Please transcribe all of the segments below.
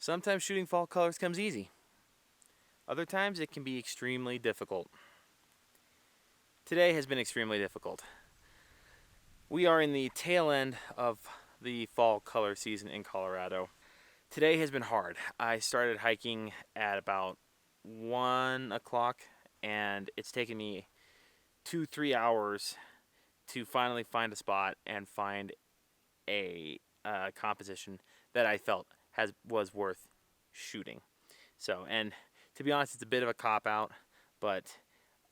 Sometimes shooting fall colors comes easy. Other times it can be extremely difficult. Today has been extremely difficult. We are in the tail end of the fall color season in Colorado. Today has been hard. I started hiking at about 1 o'clock and it's taken me 2-3 hours to finally find a spot and find a composition that I felt was worth shooting. So, and to be honest, it's a bit of a cop-out, but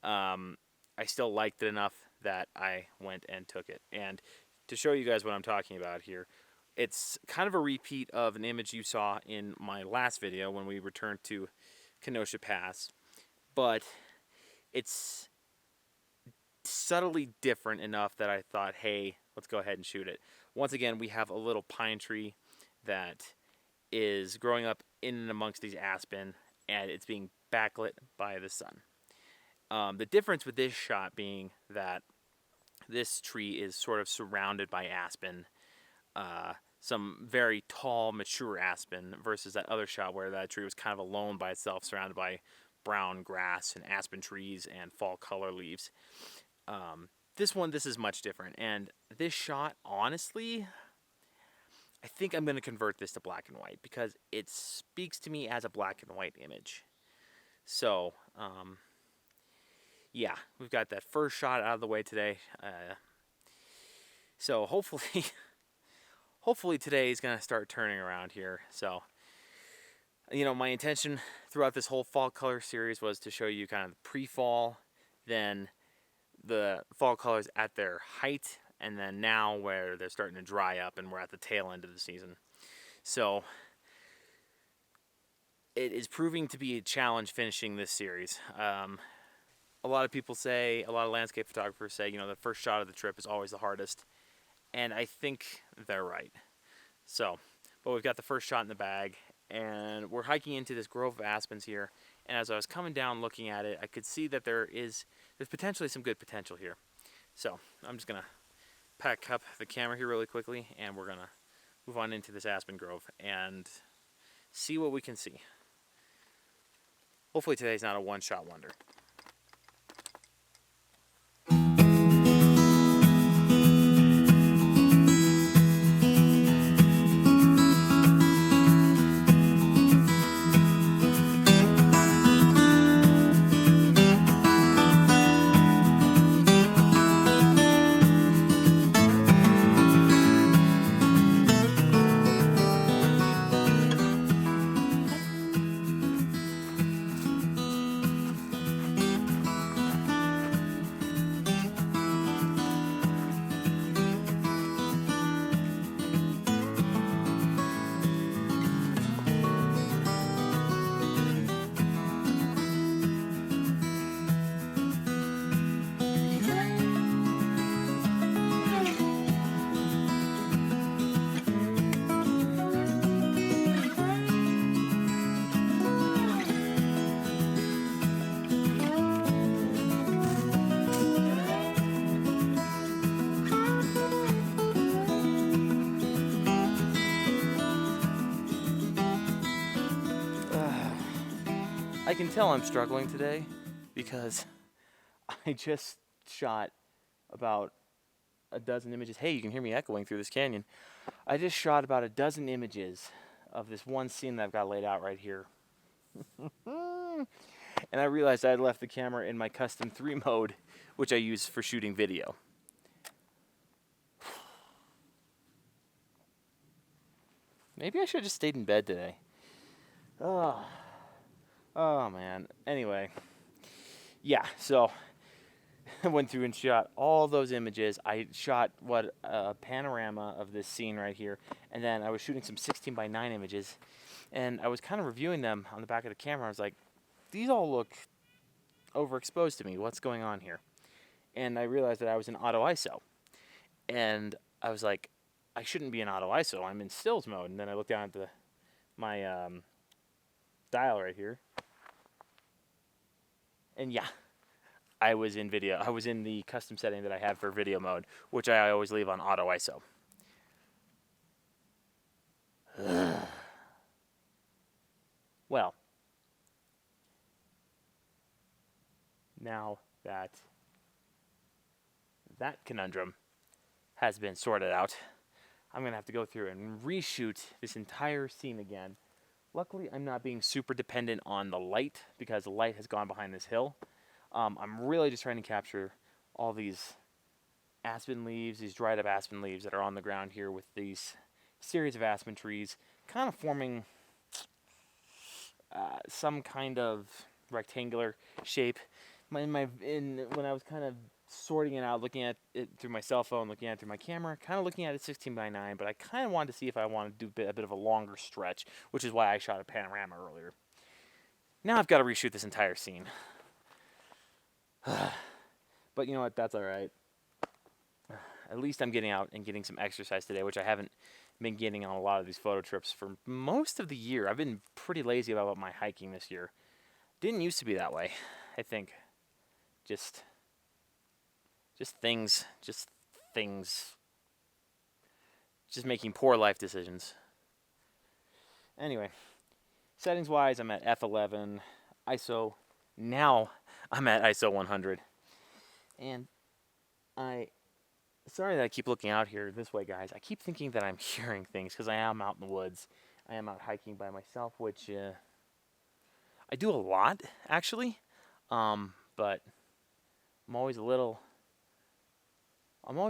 I still liked it enough that I went and took it. And to show you guys what I'm talking about here, it's kind of a repeat of an image you saw in my last video when we returned to Kenosha Pass, but it's subtly different enough that I thought, hey, let's go ahead and shoot it. Once again, we have a little pine tree that is growing up in and amongst these aspen, and it's being backlit by the sun. The difference with this shot being that this tree is sort of surrounded by aspen, some very tall, mature aspen, versus that other shot where that tree was kind of alone by itself, surrounded by brown grass and aspen trees and fall color leaves. This is much different, and this shot, honestly, I think I'm going to convert this to black and white because it speaks to me as a black and white image. So, yeah, we've got that first shot out of the way today. So hopefully, hopefully today is going to start turning around here. So, you know, my intention throughout this whole fall color series was to show you kind of the pre-fall, then the fall colors at their height, and then now where they're starting to dry up and we're at the tail end of the season. So it is proving to be a challenge finishing this series. A lot of people say, a lot of landscape photographers say, you know, the first shot of the trip is always the hardest, and I think they're right. So, but we've got the first shot in the bag, and we're hiking into this grove of aspens here, and as I was coming down looking at it, I could see that there's potentially some good potential here. So I'm just going to pack up the camera here really quickly, and we're going to move on into this aspen grove and see what we can see. Hopefully today's not a one-shot wonder. I can tell I'm struggling today because I just shot about a dozen images. Hey, you can hear me echoing through this canyon. I just shot about a dozen images of this one scene that I've got laid out right here. And I realized I had left the camera in my custom 3 mode, which I use for shooting video. Maybe I should have just stayed in bed today. Oh man. Anyway, yeah, so I went through and shot all those images. I shot a panorama of this scene right here, and then I was shooting some 16:9 images, and I was kind of reviewing them on the back of the camera. I was like, these all look overexposed to me. What's going on here? And I realized that I was in auto ISO, and I was like, I shouldn't be in auto ISO. I'm in stills mode. And then I looked down at my dial right here, and yeah, I was in video. I was in the custom setting that I had for video mode, which I always leave on auto ISO. Well, now that that conundrum has been sorted out, I'm going to have to go through and reshoot this entire scene again. Luckily, I'm not being super dependent on the light because the light has gone behind this hill. I'm really just trying to capture all these aspen leaves, these dried up aspen leaves that are on the ground here with these series of aspen trees, kind of forming some kind of rectangular shape. When I was kind of sorting it out, looking at it through my cell phone, looking at it through my camera, kind of looking at it 16 by 9, but I kind of wanted to see if I wanted to do a bit of a longer stretch, which is why I shot a panorama earlier. Now I've got to reshoot this entire scene. But you know what? That's all right. At least I'm getting out and getting some exercise today, which I haven't been getting on a lot of these photo trips for most of the year. I've been pretty lazy about my hiking this year. Didn't used to be that way, I think. Just things, just making poor life decisions. Anyway, settings wise, I'm at f11, ISO. Now I'm at ISO 100. And sorry that I keep looking out here this way, guys. I keep thinking that I'm hearing things because I am out in the woods. I am out hiking by myself, which I do a lot, actually. But I'm always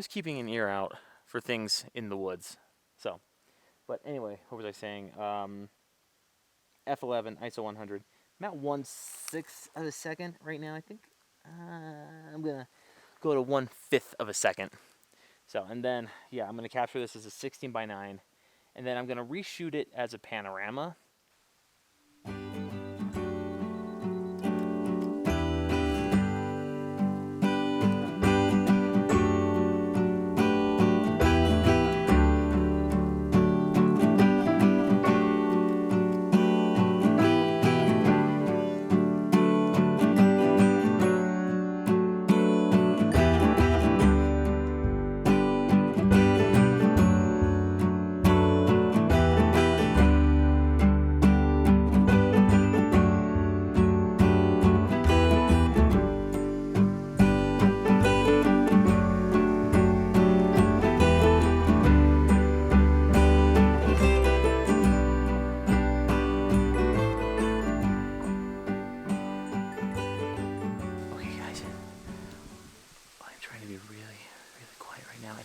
keeping an ear out for things in the woods. So, but anyway, what was I saying? F11, ISO 100. I'm at 1/6 of a second right now, I think. I'm going to go to 1/5 of a second. So, and then, yeah, I'm going to capture this as a 16 by 9. And then I'm going to reshoot it as a panorama.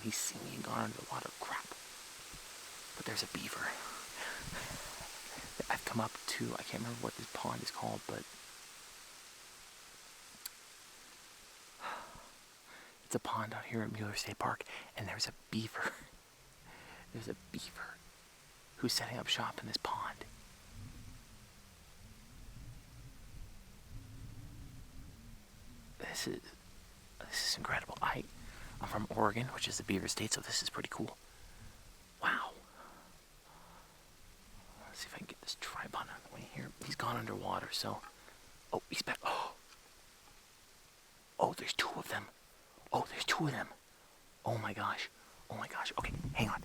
He's seen me and gone underwater. Crap. But there's a beaver. I've come up to, I can't remember what this pond is called, but it's a pond out here at Mueller State Park, and there's a beaver. There's a beaver who's setting up shop in this pond. This is incredible. I'm from Oregon, which is the beaver state, so this is pretty cool. Wow. Let's see if I can get this tripod out of the way here. He's gone underwater, so... Oh, he's back. Oh, there's two of them. Oh my gosh. Okay, hang on.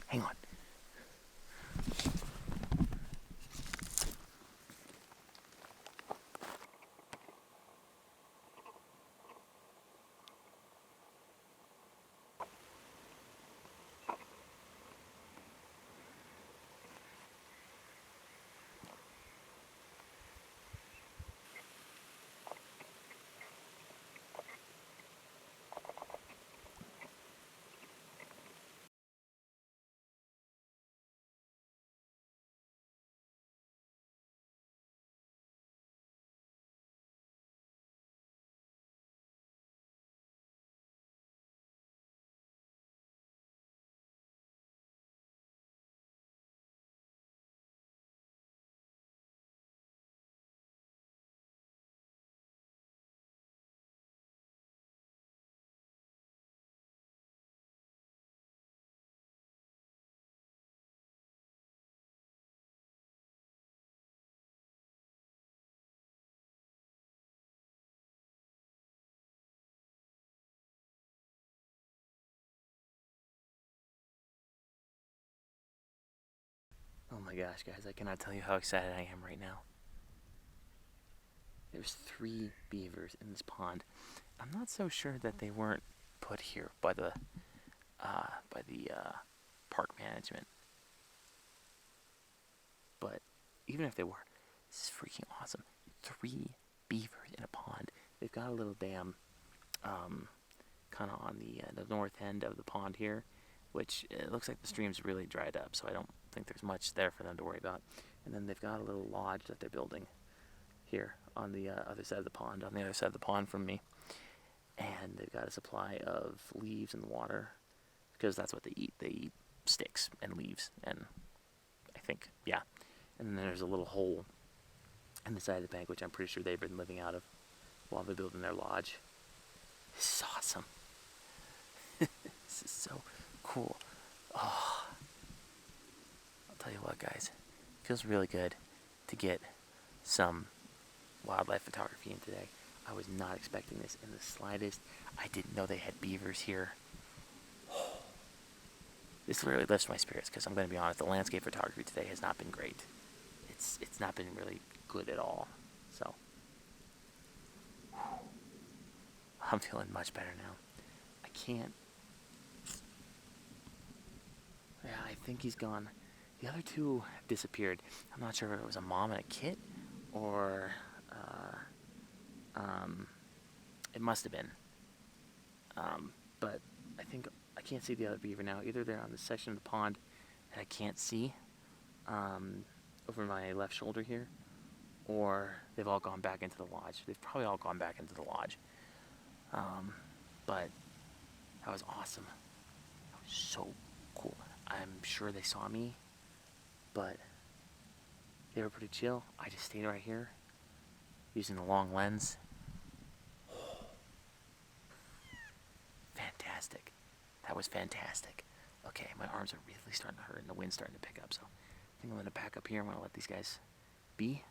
Oh my gosh, guys, I cannot tell you how excited I am right now. There's 3 beavers in this pond. I'm not so sure that they weren't put here by the park management. But even if they were, this is freaking awesome. 3 beavers in a pond. They've got a little dam, kind of on the north end of the pond here, which it looks like the stream's really dried up, so I don't think there's much there for them to worry about. And then they've got a little lodge that they're building here on the other side of the pond, from me. And they've got a supply of leaves and water, because that's what they eat. They eat sticks and leaves, and I think, yeah. And then there's a little hole in the side of the bank, which I'm pretty sure they've been living out of while they're building their lodge. This is awesome. This is so cool. Oh, I'll tell you what, guys. It feels really good to get some wildlife photography in today. I was not expecting this in the slightest. I didn't know they had beavers here. This really lifts my spirits, because I'm going to be honest, the landscape photography today has not been great. It's not been really good at all. So I'm feeling much better now. I can't. Yeah, I think he's gone. The other 2 have disappeared. I'm not sure if it was a mom and a kit, or it must have been. But I think I can't see the other beaver now. Either they're on the section of the pond that I can't see, over my left shoulder here, or they've all gone back into the lodge. They've probably all gone back into the lodge. But that was awesome. That was so cool. I'm sure they saw me, but they were pretty chill. I just stayed right here using the long lens. Fantastic. That was fantastic. Okay, my arms are really starting to hurt and the wind's starting to pick up, so I think I'm going to back up here. I'm going to let these guys be.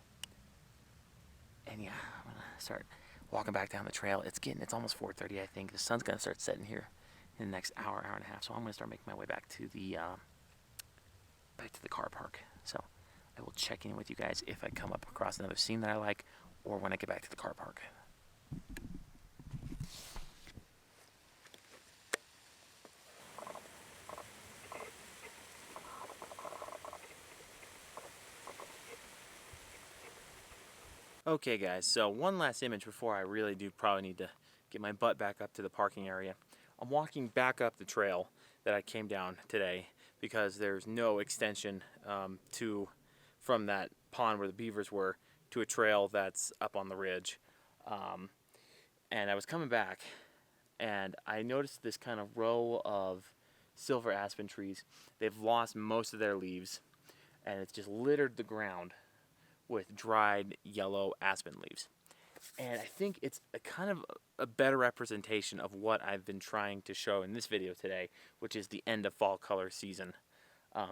And yeah, I'm going to start walking back down the trail. It's almost 4:30, I think. The sun's going to start setting here in the next hour and a half, so I'm going to start making my way back to the car park. So I will check in with you guys if I come up across another scene that I like, or when I get back to the car park. Okay guys, so one last image before I really do probably need to get my butt back up to the parking area. I'm walking back up the trail that I came down today, because there's no extension from that pond where the beavers were to a trail that's up on the ridge. And I was coming back, and I noticed this kind of row of silver aspen trees. They've lost most of their leaves, and it's just littered the ground with dried yellow aspen leaves. And I think it's a kind of a better representation of what I've been trying to show in this video today, which is the end of fall color season,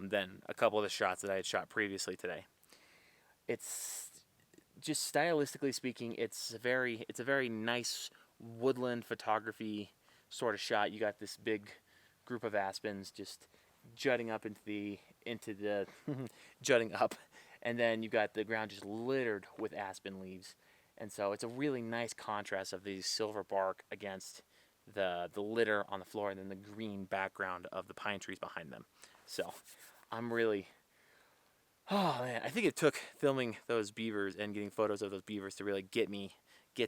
than a couple of the shots that I had shot previously today. It's just stylistically speaking, it's a very nice woodland photography sort of shot. You got this big group of aspens just jutting up into the jutting up, and then you got the ground just littered with aspen leaves. And so it's a really nice contrast of the silver bark against the litter on the floor, and then the green background of the pine trees behind them. So I'm really, oh man, I think it took filming those beavers and getting photos of those beavers to really get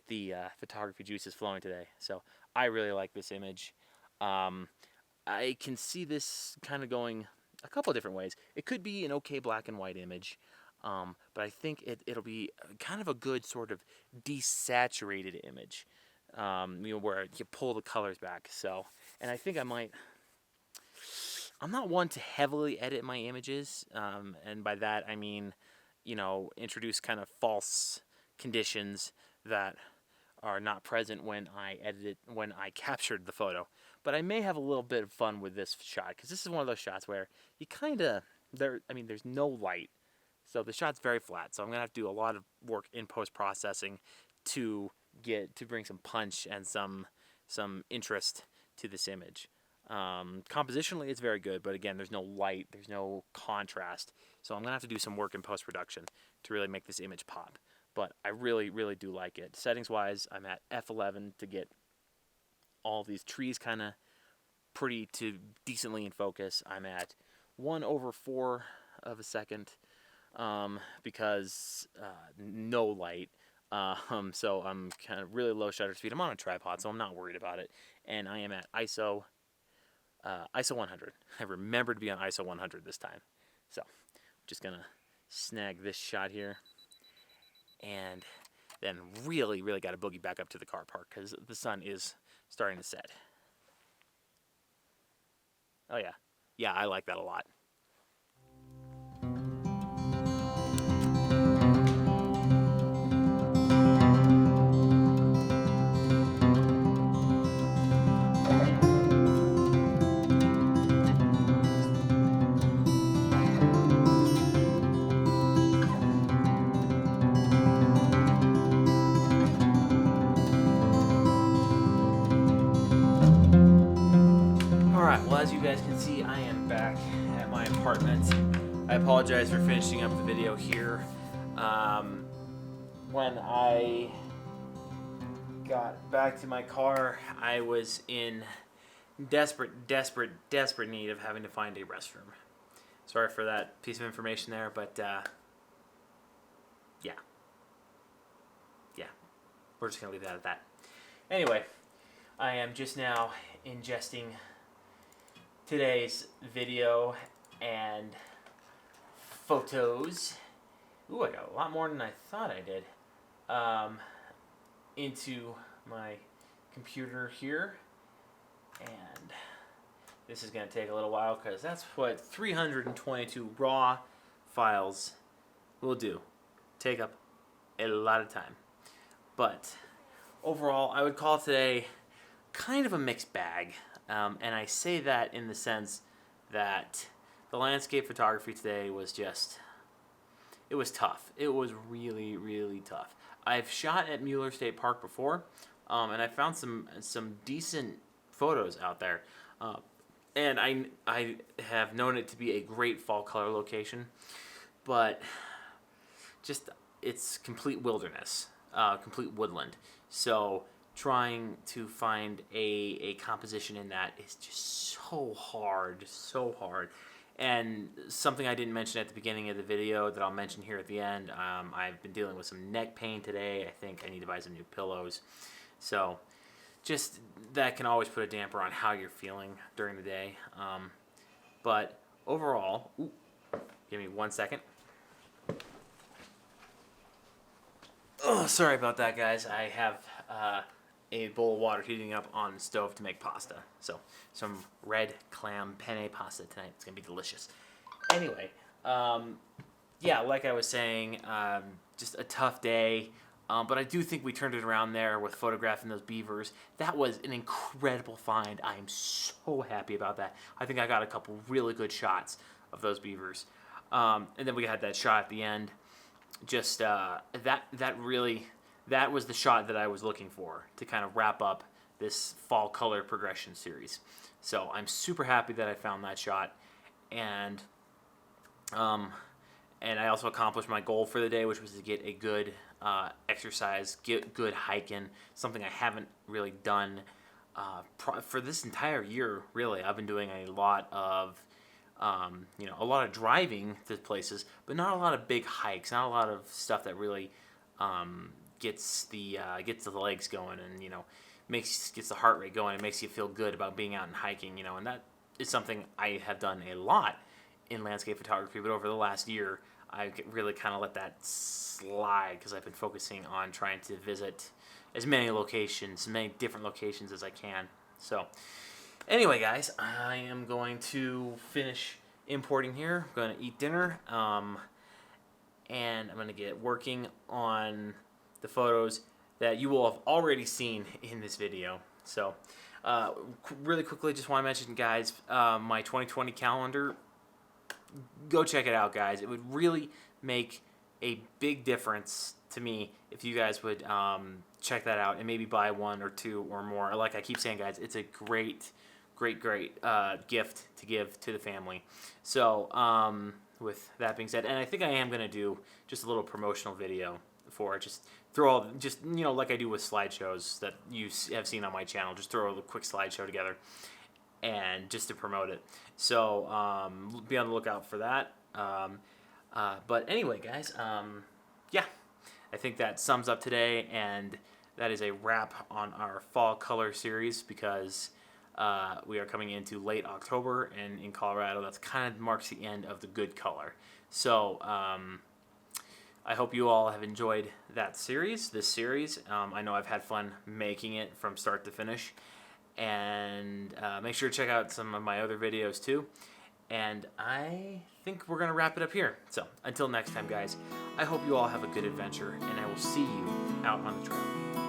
the photography juices flowing today. So I really like this image. I can see this kind of going a couple of different ways. It could be an okay black and white image, but I think it'll be kind of a good sort of desaturated image, where you pull the colors back. So, and I think I'm not one to heavily edit my images, and by that I mean, introduce kind of false conditions that are not present when I captured the photo. But I may have a little bit of fun with this shot, because this is one of those shots where you there's no light, so the shot's very flat. So I'm gonna have to do a lot of work in post-processing to bring some punch and some interest to this image. Compositionally, it's very good, but again, there's no light, there's no contrast. So I'm gonna have to do some work in post-production to really make this image pop. but I really, really do like it. Settings wise, I'm at F11 to get all these trees kind of pretty to decently in focus. I'm at 1/4 of a second because no light. So I'm kind of really low shutter speed. I'm on a tripod, so I'm not worried about it. And I am at ISO 100. I remembered to be on ISO 100 this time. So I'm just gonna snag this shot here, and then really, really got to boogie back up to the car park because the sun is starting to set. Oh yeah, yeah, I like that a lot. Alright, well, as you guys can see, I am back at my apartment. I apologize for finishing up the video here. When I got back to my car, I was in desperate need of having to find a restroom. Sorry for that piece of information there, but yeah. We're just going to leave that at that. Anyway, I am just now ingesting today's video and photos. Ooh, I got a lot more than I thought I did. Into my computer here. And this is going to take a little while because that's what 322 raw files will do. Take up a lot of time. But overall, I would call today kind of a mixed bag. And I say that in the sense that the landscape photography today was just, it was tough. It was really, really tough. I've shot at Mueller State Park before, and I found some decent photos out there. And I have known it to be a great fall color location, but just it's complete wilderness, complete woodland. So trying to find a composition in that is just so hard. And something I didn't mention at the beginning of the video that I'll mention here at the end, I've been dealing with some neck pain today. I think I need to buy some new pillows. So just that can always put a damper on how you're feeling during the day. But overall, give me 1 second. Oh, sorry about that, guys. I have a bowl of water heating up on the stove to make pasta. So some red clam penne pasta tonight. It's going to be delicious. Anyway, yeah, like I was saying, just a tough day. But I do think we turned it around there with photographing those beavers. That was an incredible find. I am so happy about that. I think I got a couple really good shots of those beavers. And then we had that shot at the end. Just that was the shot that I was looking for to kind of wrap up this fall color progression series. So I'm super happy that I found that shot, and I also accomplished my goal for the day, which was to get a good exercise, get good hiking, something I haven't really done for this entire year. Really, I've been doing a lot of a lot of driving to places, but not a lot of big hikes, not a lot of stuff that really gets the legs going, and gets the heart rate going. It makes you feel good about being out and hiking, and that is something I have done a lot in landscape photography. But over the last year, I really kind of let that slide because I've been focusing on trying to visit as many different locations as I can. So anyway, guys, I am going to finish importing here. I'm going to eat dinner, and I'm going to get working on the photos that you will have already seen in this video. So really quickly, just want to mention, guys, my 2020 calendar. Go check it out, guys. It would really make a big difference to me if you guys would check that out and maybe buy one or two or more. Like I keep saying, guys, it's a great gift to give to the family. So with that being said, and I think I am going to do just a little promotional video for. Just throw all, just, you know, like I do with slideshows that you have seen on my channel. Just throw a quick slideshow together, and just to promote it. So be on the lookout for that. But anyway, guys, yeah, I think that sums up today, and that is a wrap on our fall color series, because we are coming into late October, and in Colorado, that's kind of marks the end of the good color. So I hope you all have enjoyed this series. I know I've had fun making it from start to finish, and make sure to check out some of my other videos too. And I think we're going to wrap it up here. So until next time, guys, I hope you all have a good adventure, and I will see you out on the trail.